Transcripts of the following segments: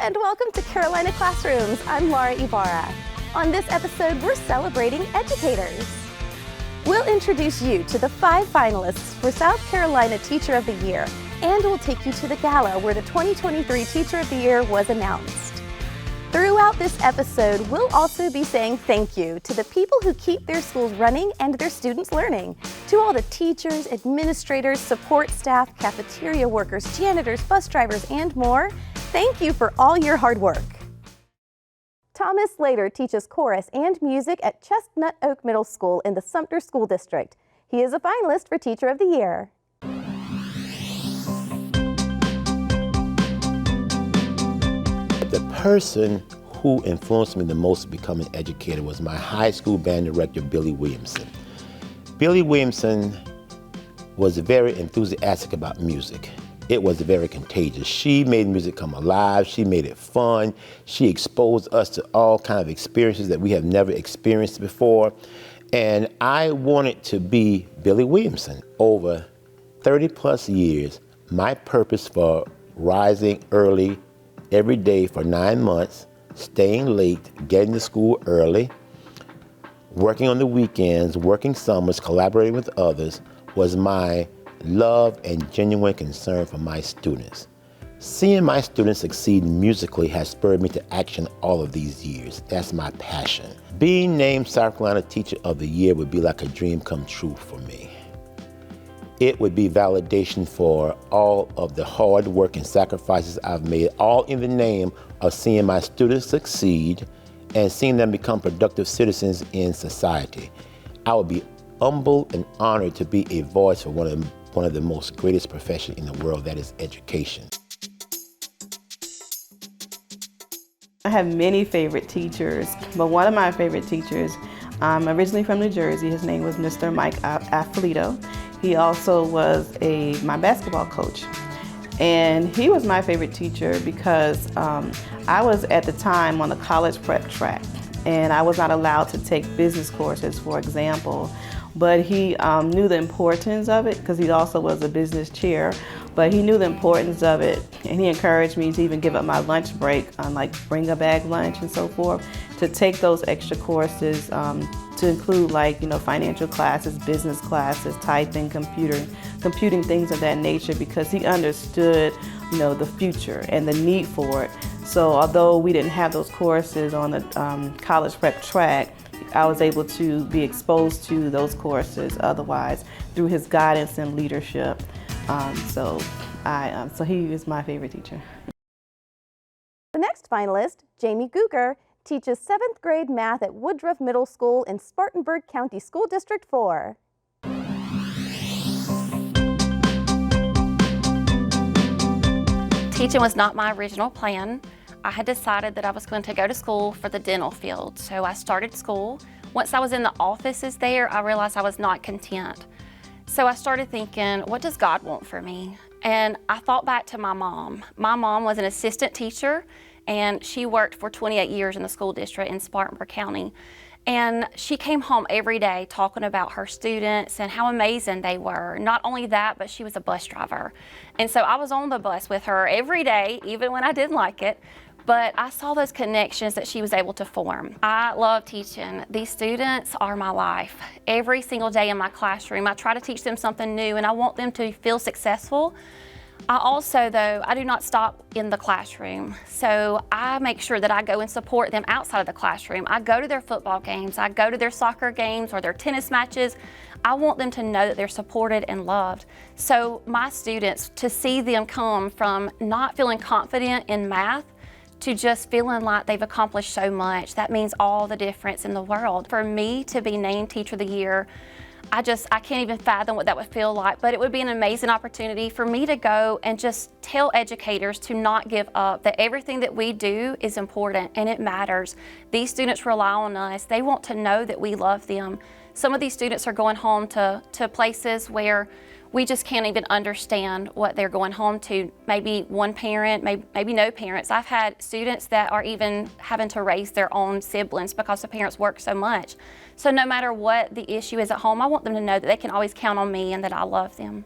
and welcome to Carolina Classrooms. I'm Laura Ibarra. On this episode, we're celebrating educators. We'll introduce you to the 5 finalists for South Carolina Teacher of the Year, and we'll take you to the gala where the 2023 Teacher of the Year was announced. Throughout this episode, we'll also be saying thank you to the people who keep their schools running and their students learning. To all the teachers, administrators, support staff, cafeteria workers, janitors, bus drivers, and more, thank you for all your hard work. Thomas Slater teaches chorus and music at Chestnut Oak Middle School in the Sumter School District. He is a finalist for Teacher of the Year. The person who influenced me the most to become an educator was my high school band director, Billy Williamson. Billy Williamson was very enthusiastic about music. It was very contagious. She made music come alive. She made it fun. She exposed us to all kinds of experiences that we have never experienced before. And I wanted to be Billy Williamson. Over 30 plus years, my purpose for rising early every day for 9 months, staying late, getting to school early, working on the weekends, working summers, collaborating with others, was my love and genuine concern for my students. Seeing my students succeed musically has spurred me to action all of these years. That's my passion. Being named South Carolina Teacher of the Year would be like a dream come true for me. It would be validation for all of the hard work and sacrifices I've made, all in the name of seeing my students succeed and seeing them become productive citizens in society. I would be humbled and honored to be a voice for one of the most greatest professions in the world, that is education. I have many favorite teachers, but one of my favorite teachers, I'm originally from New Jersey. His name was Mr. Mike Afflito. He also was my basketball coach. And he was my favorite teacher because I was at the time on the college prep track, and I was not allowed to take business courses, for example. But he knew the importance of it because he also was a business chair. But he knew the importance of it, and he encouraged me to even give up my lunch break, like bring a bag lunch and so forth, to take those extra courses to include financial classes, business classes, typing, computing, things of that nature, because he understood the future and the need for it. So although we didn't have those courses on the college prep track, I was able to be exposed to those courses otherwise through his guidance and leadership. So he is my favorite teacher. The next finalist, Jamie Guger, teaches 7th grade math at Woodruff Middle School in Spartanburg County School District 4. Teaching was not my original plan. I had decided that I was going to go to school for the dental field, so I started school. Once I was in the offices there, I realized I was not content. So I started thinking, what does God want for me? And I thought back to my mom. My mom was an assistant teacher, and she worked for 28 years in the school district in Spartanburg County. And she came home every day talking about her students and how amazing they were. Not only that, but she was a bus driver. And so I was on the bus with her every day, even when I didn't like it. But I saw those connections that she was able to form. I love teaching. These students are my life. Every single day in my classroom, I try to teach them something new, and I want them to feel successful. I also, though, I do not stop in the classroom. So I make sure that I go and support them outside of the classroom. I go to their football games, I go to their soccer games or their tennis matches. I want them to know that they're supported and loved. So my students, to see them come from not feeling confident in math to just feeling like they've accomplished so much, that means all the difference in the world. For me to be named Teacher of the Year, I can't even fathom what that would feel like, but it would be an amazing opportunity for me to go and just tell educators to not give up, that everything that we do is important and it matters. These students rely on us. They want to know that we love them. Some of these students are going home to places where we just can't even understand what they're going home to. Maybe one parent, maybe no parents. I've had students that are even having to raise their own siblings because the parents work so much. So no matter what the issue is at home, I want them to know that they can always count on me and that I love them.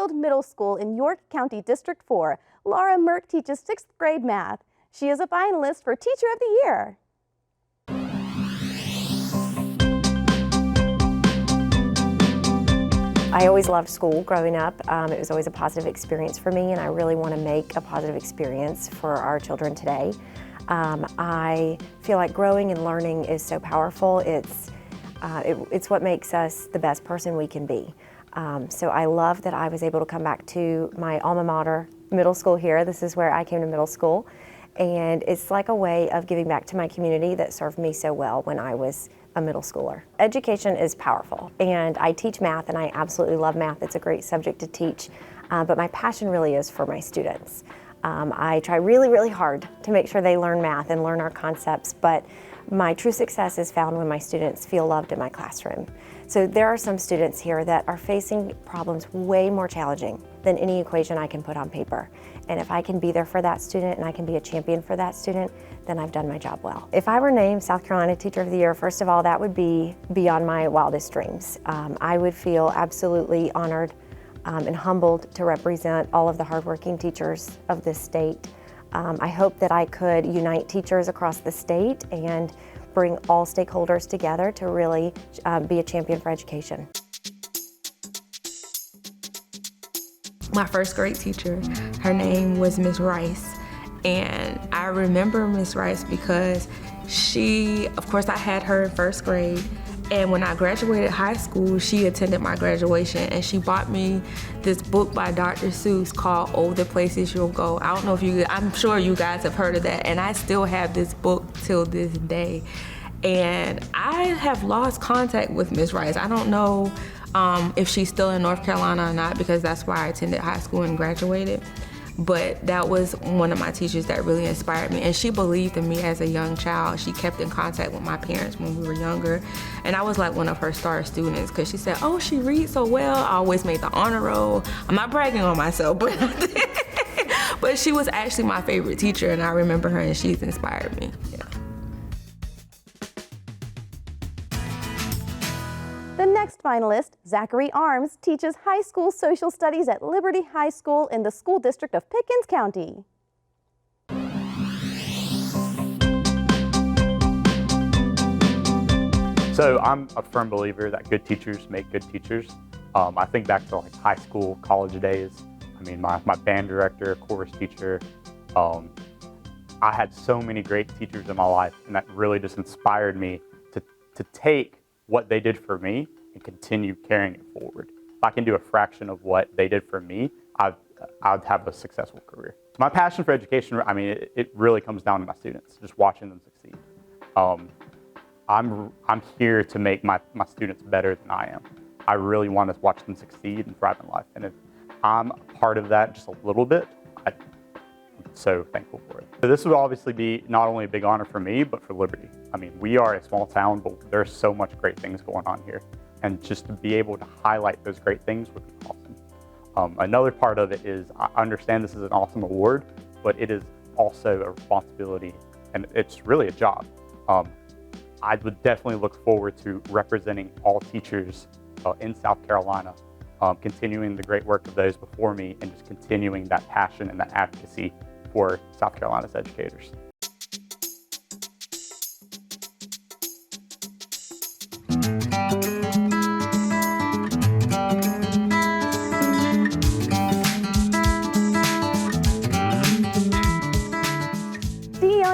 Greenfield Middle School in York County District 4, Laura Merck teaches 6th grade math. She is a finalist for Teacher of the Year. I always loved school growing up. It was always a positive experience for me, and I really want to make a positive experience for our children today. I feel like growing and learning is so powerful. It's what makes us the best person we can be. So I love that I was able to come back to my alma mater, middle school here. This is where I came to middle school. And it's like a way of giving back to my community that served me so well when I was a middle schooler. Education is powerful, and I teach math, and I absolutely love math. It's a great subject to teach, but my passion really is for my students. I try really, really hard to make sure they learn math and learn our concepts, but my true success is found when my students feel loved in my classroom. So there are some students here that are facing problems way more challenging than any equation I can put on paper. And if I can be there for that student and I can be a champion for that student, then I've done my job well. If I were named South Carolina Teacher of the Year, first of all, that would be beyond my wildest dreams. I would feel absolutely honored and humbled to represent all of the hardworking teachers of this state. I hope that I could unite teachers across the state and bring all stakeholders together to really be a champion for education. My first grade teacher, her name was Miss Rice. And I remember Miss Rice because of course I had her in first grade. And when I graduated high school, she attended my graduation, and she bought me this book by Dr. Seuss called Oh, the Places You'll Go. I don't know if I'm sure you guys have heard of that, and I still have this book till this day. And I have lost contact with Miss Rice. I don't know if she's still in North Carolina or not, because that's where I attended high school and graduated. But that was one of my teachers that really inspired me, and she believed in me as a young child. She kept in contact with my parents when we were younger, and I was like one of her star students because she said, oh, she reads so well. I always made the honor roll. I'm not bragging on myself, but she was actually my favorite teacher, and I remember her, and she's inspired me. Yeah. The next finalist, Zachary Arms, teaches high school social studies at Liberty High School in the school district of Pickens County. So I'm a firm believer that good teachers make good teachers. I think back to like high school, college days. I mean, my band director, chorus teacher, I had so many great teachers in my life, and that really just inspired me to take what they did for me and continue carrying it forward. If I can do a fraction of what they did for me, I'd have a successful career. My passion for education, I mean, it really comes down to my students, just watching them succeed. I'm here to make my students better than I am. I really want to watch them succeed and thrive in life. And if I'm a part of that just a little bit, I'm so thankful for it. So this would obviously be not only a big honor for me, but for Liberty. I mean, we are a small town, but there's so much great things going on here. And just to be able to highlight those great things would be awesome. Another part of it is, I understand this is an awesome award, but it is also a responsibility, and it's really a job. I would definitely look forward to representing all teachers in South Carolina, continuing the great work of those before me, and just continuing that passion and that advocacy for South Carolina's educators.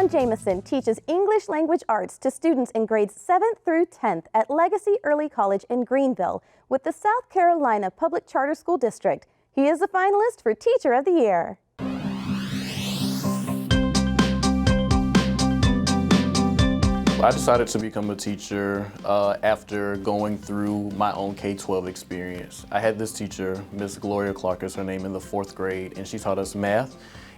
Jameson teaches English language arts to students in grades 7th through 10th at Legacy Early College in Greenville with the South Carolina Public Charter School District. He is a finalist for Teacher of the Year. I decided to become a teacher after going through my own K-12 experience. I had this teacher, Miss Gloria Clark is her name, in the 4th grade, and she taught us math.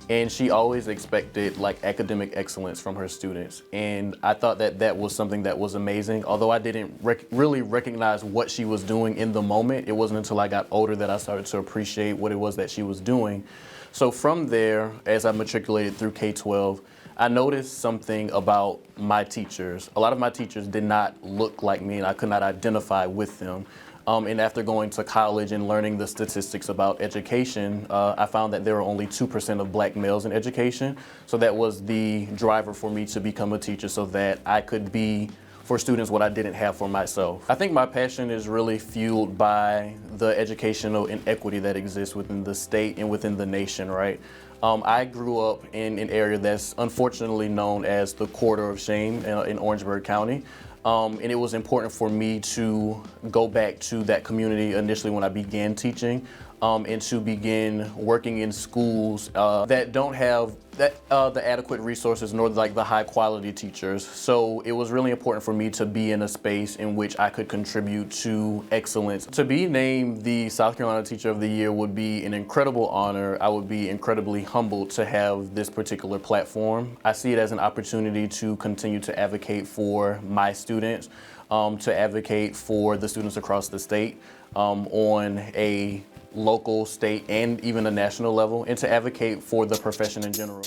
And she always expected like academic excellence from her students. And I thought that that was something that was amazing. Although I didn't really recognize what she was doing in the moment, it wasn't until I got older that I started to appreciate what it was that she was doing. So from there, as I matriculated through K-12, I noticed something about my teachers. A lot of my teachers did not look like me, and I could not identify with them. And after going to college and learning the statistics about education, I found that there were only 2% of black males in education. So that was the driver for me to become a teacher so that I could be for students what I didn't have for myself. I think my passion is really fueled by the educational inequity that exists within the state and within the nation, right? I grew up in an area that's unfortunately known as the Corridor of Shame in Orangeburg County. And it was important for me to go back to that community initially when I began teaching, and to begin working in schools that don't have the adequate resources nor like the high quality teachers. So it was really important for me to be in a space in which I could contribute to excellence. To be named the South Carolina Teacher of the Year would be an incredible honor. I would be incredibly humbled to have this particular platform. I see it as an opportunity to continue to advocate for my students, to advocate for the students across the state on a local, state, and even a national level, and to advocate for the profession in general.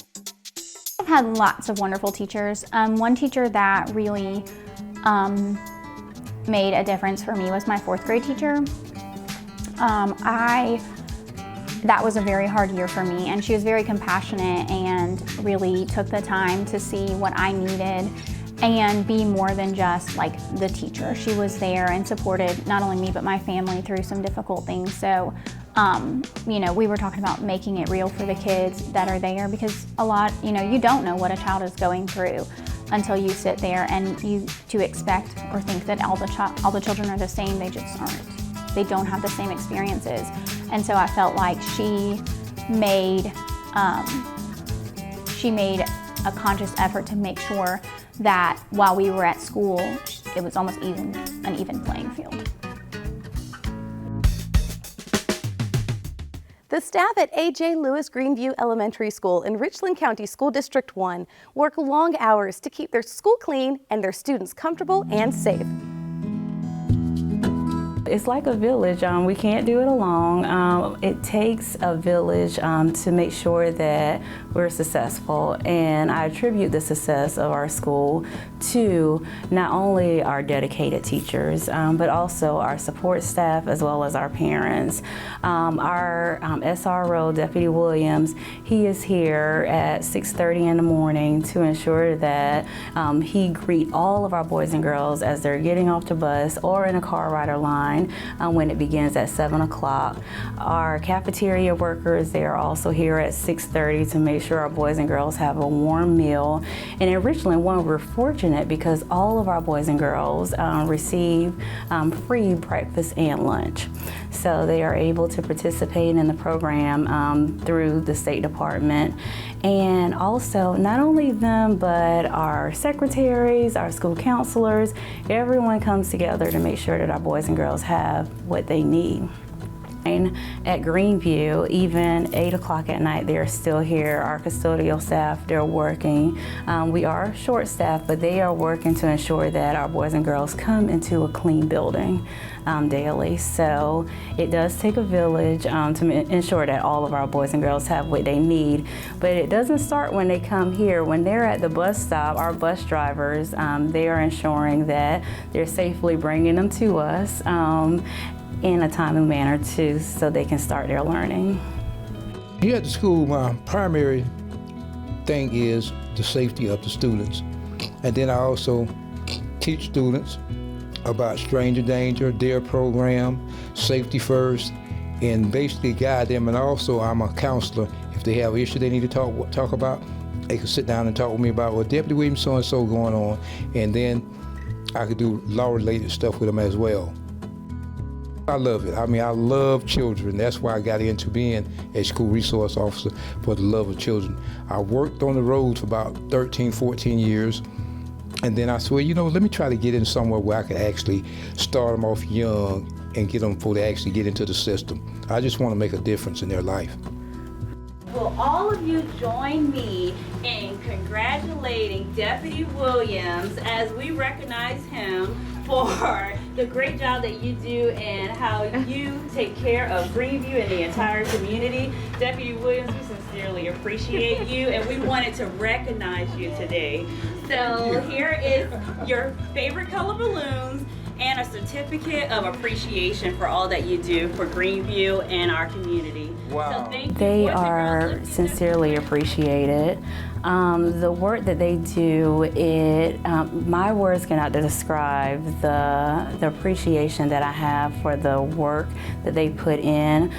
I've had lots of wonderful teachers. One teacher that really made a difference for me was my 4th grade teacher. That was a very hard year for me, and she was very compassionate and really took the time to see what I needed and be more than just like the teacher. She was there and supported not only me but my family through some difficult things. So, you know, we were talking about making it real for the kids that are there, because a lot, you know, you don't know what a child is going through until you sit there, and to expect or think that all the children are the same. They just aren't. They don't have the same experiences. And so I felt like she made a conscious effort to make sure that while we were at school, it was almost an even playing field. The staff at A.J. Lewis Greenview Elementary School in Richland County School District 1 work long hours to keep their school clean and their students comfortable and safe. It's like a village. We can't do it alone. It takes a village to make sure that we're successful, and I attribute the success of our school to not only our dedicated teachers, but also our support staff as well as our parents. Our SRO, Deputy Williams, he is here at 6:30 in the morning to ensure that he greet all of our boys and girls as they're getting off the bus or in a car rider line when it begins at 7 o'clock. Our cafeteria workers, they are also here at 6:30 to make sure our boys and girls have a warm meal. And in Richland 1, we're fortunate because all of our boys and girls receive free breakfast and lunch. So they are able to participate in the program through the State Department. And also, not only them, but our secretaries, our school counselors, everyone comes together to make sure that our boys and girls have what they need. At Greenview, even 8 o'clock at night, they're still here. Our custodial staff, they're working. We are short-staffed, but they are working to ensure that our boys and girls come into a clean building daily. So it does take a village to ensure that all of our boys and girls have what they need. But it doesn't start when they come here. When they're at the bus stop, our bus drivers, they are ensuring that they're safely bringing them to us in a timely manner too, so they can start their learning. Here at the school, my primary thing is the safety of the students. And then I also teach students about stranger danger, DARE program, safety first, and basically guide them. And also I'm a counselor. If they have an issue they need to talk about, they can sit down and talk with me about, well, Deputy Williams so-and-so going on, and then I could do law-related stuff with them as well. I love it. I mean, I love children. That's why I got into being a school resource officer, for the love of children. I worked on the road for about 13, 14 years. And then I said, well, you know, let me try to get in somewhere where I could actually start them off young and get them before they actually get into the system. I just want to make a difference in their life. Will all of you join me in congratulating Deputy Williams as we recognize him for the great job that you do and how you take care of Greenview and the entire community. Deputy Williams, we sincerely appreciate you, and we wanted to recognize you today. So here is your favorite color balloons, and a certificate of appreciation for all that you do for Greenview and our community. Wow. So thank you. They Boys and girls, are lift your sincerely appreciated. The work that they do, my words cannot describe the appreciation that I have for the work that they put in.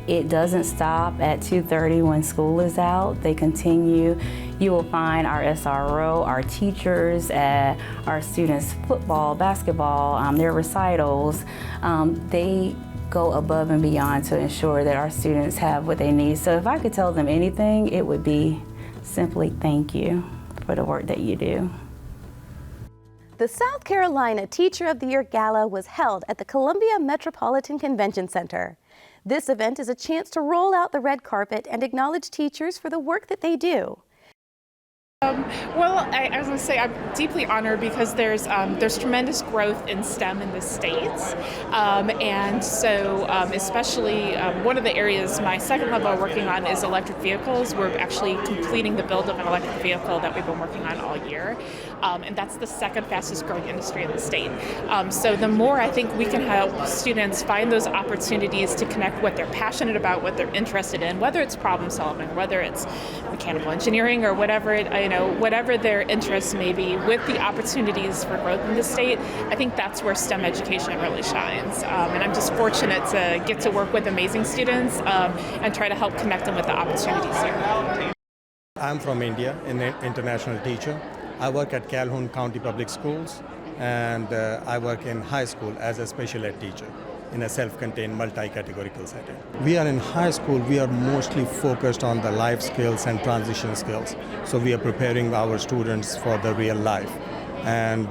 It doesn't stop at 2:30 when school is out. They continue. You will find our SRO, our teachers, our students' football, basketball, their recitals. They go above and beyond to ensure that our students have what they need. So if I could tell them anything, it would be simply thank you for the work that you do. The South Carolina Teacher of the Year Gala was held at the Columbia Metropolitan Convention Center. This event is a chance to roll out the red carpet and acknowledge teachers for the work that they do. Well, I was going to say I'm deeply honored because there's tremendous growth in STEM in the states, and so especially one of the areas my second level are working on is electric vehicles. We're actually completing the build of an electric vehicle that we've been working on all year, and that's the second fastest growing industry in the state. So the more I think we can help students find those opportunities to connect what they're passionate about, what they're interested in, whether it's problem solving, whether it's mechanical engineering or whatever whatever their interests may be, with the opportunities for growth in the state, I think that's where STEM education really shines. And I'm just fortunate to get to work with amazing students and try to help connect them with the opportunities here. I'm from India, an international teacher. I work at Calhoun County Public Schools, and I work in high school as a special ed teacher in a self-contained multi-categorical setting. We are in high school, we are mostly focused on the life skills and transition skills. So we are preparing our students for the real life. And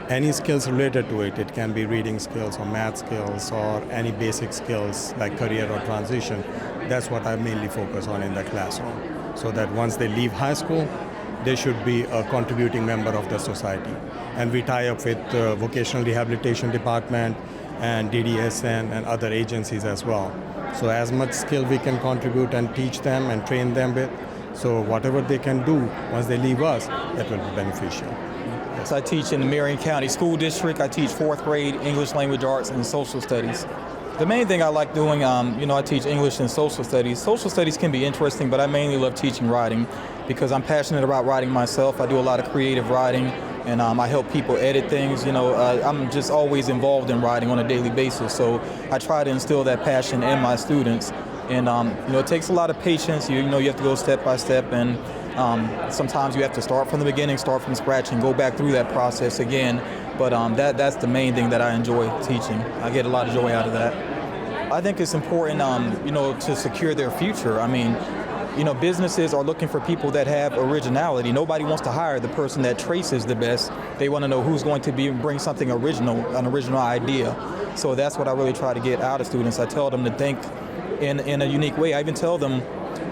any skills related to it, it can be reading skills or math skills or any basic skills like career or transition. That's what I mainly focus on in the classroom. So that once they leave high school, they should be a contributing member of the society. And we tie up with the Vocational Rehabilitation Department and DDSN and other agencies as well. So as much skill we can contribute and teach them and train them with, so whatever they can do once they leave us, that will be beneficial. So I teach in the Marion County School District. I teach 4th grade English Language Arts and Social Studies. The main thing I like doing, I teach English and Social Studies. Social Studies can be interesting, but I mainly love teaching writing because I'm passionate about writing myself. I do a lot of creative writing, and I help people edit things. I'm just always involved in writing on a daily basis, so I try to instill that passion in my students. And it takes a lot of patience. You have to go step by step, and sometimes you have to start from the beginning, start from scratch, and go back through that process again. But that's the main thing that I enjoy teaching. I get a lot of joy out of that. I think it's important, to secure their future. I mean, businesses are looking for people that have originality. Nobody wants to hire the person that traces the best. They want to know who's going to bring something original, an original idea. So that's what I really try to get out of students. I tell them to think in a unique way. I even tell them,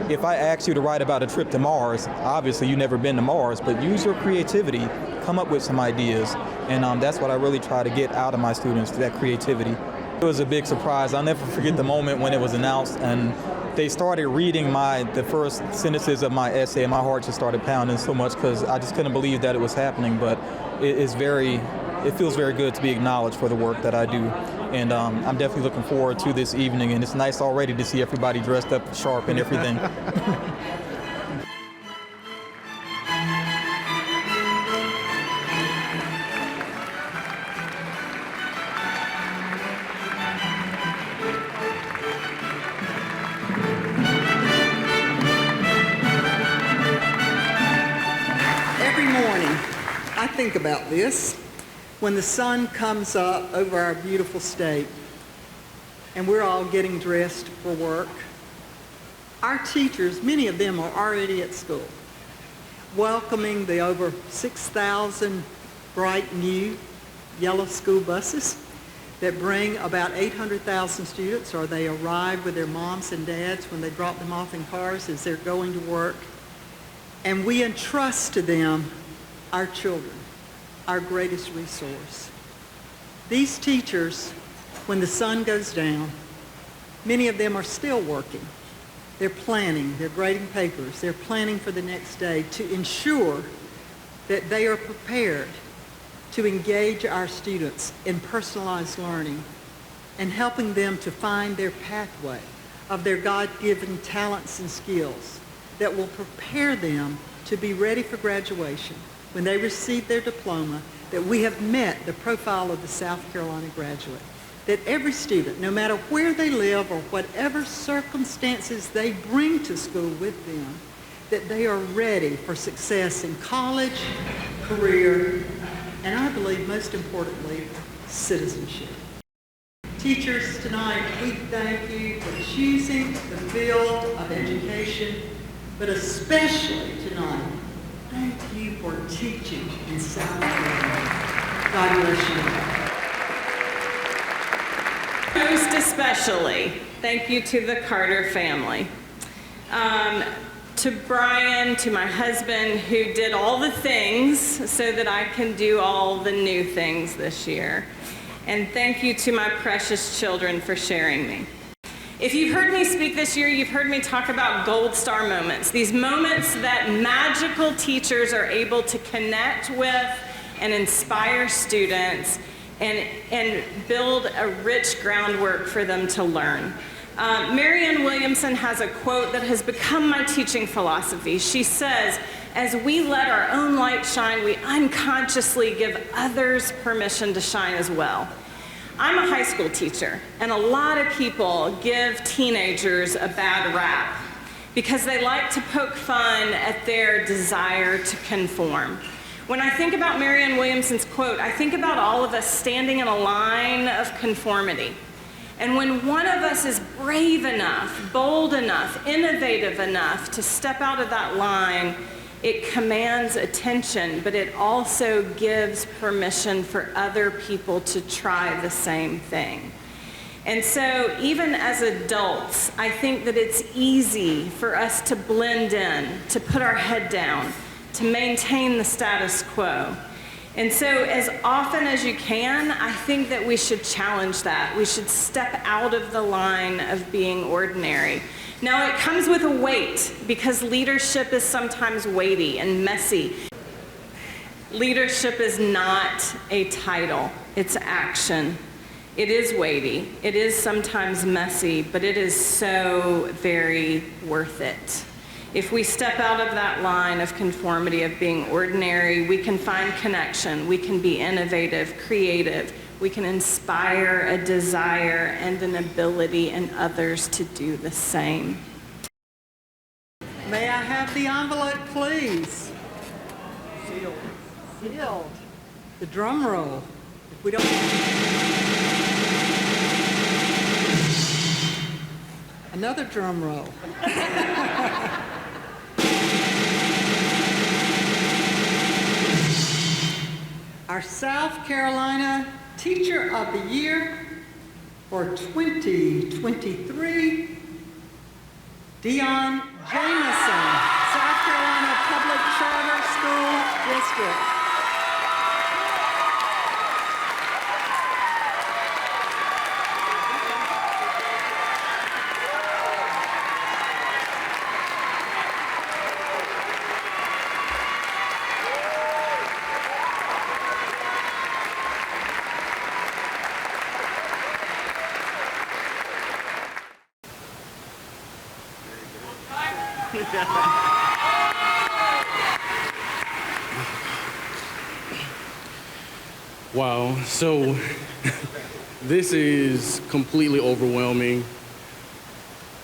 if I ask you to write about a trip to Mars, obviously you've never been to Mars, but use your creativity, come up with some ideas. And that's what I really try to get out of my students, that creativity. It was a big surprise. I'll never forget the moment when it was announced and they started reading the first sentences of my essay, and my heart just started pounding so much because I just couldn't believe that it was happening. But it feels very good to be acknowledged for the work that I do. And I'm definitely looking forward to this evening, and it's nice already to see everybody dressed up sharp and everything. I think about this when the sun comes up over our beautiful state and we're all getting dressed for work. Our teachers, many of them are already at school, welcoming the over 6,000 bright new yellow school buses that bring about 800,000 students, or they arrive with their moms and dads when they drop them off in cars as they're going to work. And we entrust to them our children, our greatest resource. These teachers, when the sun goes down, many of them are still working. They're planning, they're grading papers, they're planning for the next day to ensure that they are prepared to engage our students in personalized learning and helping them to find their pathway of their God-given talents and skills that will prepare them to be ready for graduation when they receive their diploma, that we have met the profile of the South Carolina graduate. That every student, no matter where they live or whatever circumstances they bring to school with them, that they are ready for success in college, career, and I believe most importantly, citizenship. Teachers, tonight we thank you for choosing the field of education, but especially tonight, thank you for teaching in South Carolina. God bless you. Most especially, thank you to the Carter family. To Brian, to my husband, who did all the things so that I can do all the new things this year. And thank you to my precious children for sharing me. If you've heard me speak this year, you've heard me talk about gold star moments, these moments that magical teachers are able to connect with and inspire students and build a rich groundwork for them to learn. Marianne Williamson has a quote that has become my teaching philosophy. She says, as we let our own light shine, we unconsciously give others permission to shine as well. I'm a high school teacher, and a lot of people give teenagers a bad rap because they like to poke fun at their desire to conform. When I think about Marianne Williamson's quote, I think about all of us standing in a line of conformity. And when one of us is brave enough, bold enough, innovative enough to step out of that line, it commands attention, but it also gives permission for other people to try the same thing. And so even as adults, I think that it's easy for us to blend in, to put our head down, to maintain the status quo. And so as often as you can, I think that we should challenge that. We should step out of the line of being ordinary. Now it comes with a weight because leadership is sometimes weighty and messy. Leadership is not a title, it's action. It is weighty, it is sometimes messy, but it is so very worth it. If we step out of that line of conformity of being ordinary, we can find connection, we can be innovative, creative, we can inspire a desire and an ability in others to do the same. May I have the envelope, please? Sealed. Sealed. The drum roll. If we don't... Another drum roll. Our South Carolina Teacher of the Year for 2023, Dion Jamison, South Carolina Public Charter School District. Wow, so this is completely overwhelming.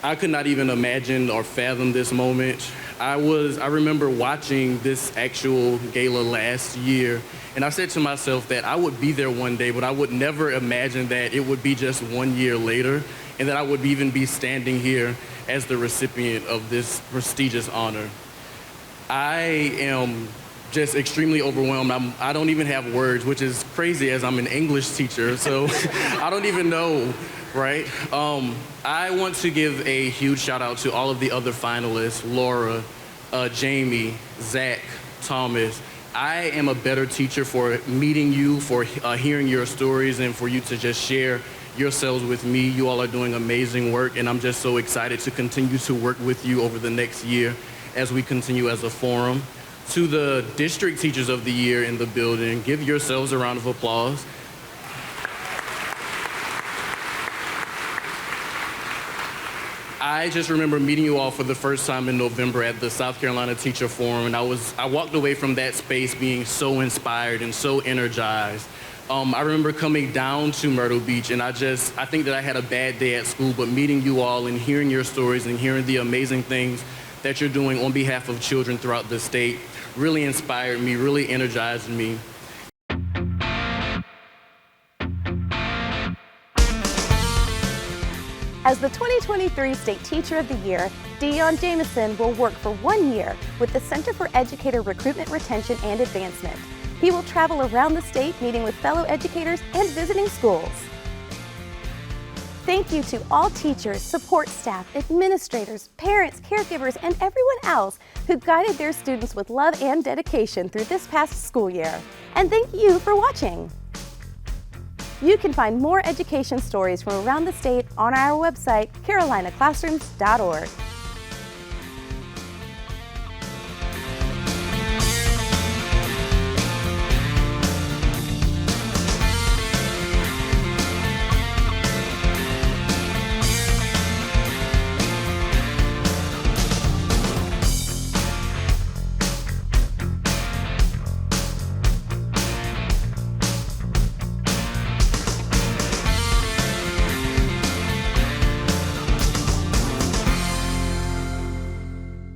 I could not even imagine or fathom this moment. I remember watching this actual gala last year, and I said to myself that I would be there one day, but I would never imagine that it would be just 1 year later, and that I would even be standing here as the recipient of this prestigious honor. I am just extremely overwhelmed. I don't even have words, which is crazy as I'm an English teacher, so I don't even know, right? I want to give a huge shout out to all of the other finalists, Laura, Jamie, Zach, Thomas. I am a better teacher for meeting you, for hearing your stories, and for you to just share yourselves with me. You all are doing amazing work, and I'm just so excited to continue to work with you over the next year as we continue as a forum. To the District Teachers of the Year in the building, give yourselves a round of applause. I just remember meeting you all for the first time in November at the South Carolina Teacher Forum, and I walked away from that space being so inspired and so energized. I remember coming down to Myrtle Beach, and I think that I had a bad day at school, but meeting you all and hearing your stories and hearing the amazing things that you're doing on behalf of children throughout the state really inspired me, really energized me. As the 2023 State Teacher of the Year, Dion Jamison will work for 1 year with the Center for Educator Recruitment, Retention, and Advancement. He will travel around the state meeting with fellow educators and visiting schools. Thank you to all teachers, support staff, administrators, parents, caregivers, and everyone else who guided their students with love and dedication through this past school year. And thank you for watching. You can find more education stories from around the state on our website, carolinaclassrooms.org.